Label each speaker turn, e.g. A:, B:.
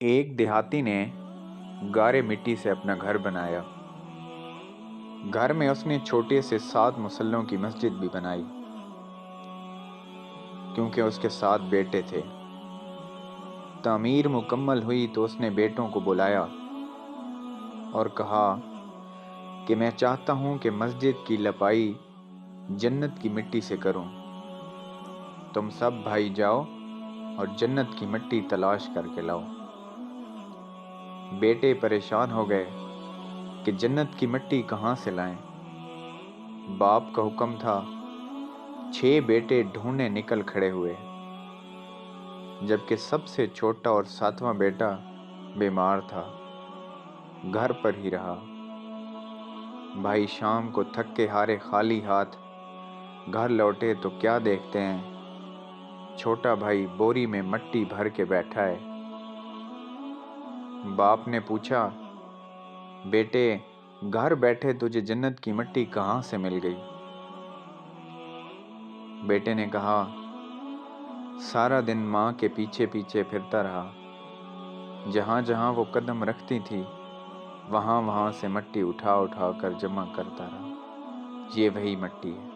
A: ایک دیہاتی نے گارے مٹی سے اپنا گھر بنایا۔ گھر میں اس نے چھوٹے سے 7 مصلوں کی مسجد بھی بنائی، کیونکہ اس کے 7 بیٹے تھے۔ تعمیر مکمل ہوئی تو اس نے بیٹوں کو بلایا اور کہا کہ میں چاہتا ہوں کہ مسجد کی لپائی جنت کی مٹی سے کروں۔ تم سب بھائی جاؤ اور جنت کی مٹی تلاش کر کے لاؤ۔ بیٹے پریشان ہو گئے کہ جنت کی مٹی کہاں سے لائیں۔ باپ کا حکم تھا۔ 6 بیٹے ڈھونڈنے نکل کھڑے ہوئے، جبکہ سب سے چھوٹا اور 7واں بیٹا بیمار تھا، گھر پر ہی رہا۔ بھائی شام کو تھکے ہارے خالی ہاتھ گھر لوٹے تو کیا دیکھتے ہیں، چھوٹا بھائی بوری میں مٹی بھر کے بیٹھا ہے۔ باپ نے پوچھا، بیٹے گھر بیٹھے تجھے جنت کی مٹی کہاں سے مل گئی؟ بیٹے نے کہا، سارا دن ماں کے پیچھے پیچھے پھرتا رہا، جہاں جہاں وہ قدم رکھتی تھی وہاں وہاں سے مٹی اٹھا اٹھا کر جمع کرتا رہا، یہ وہی مٹی ہے۔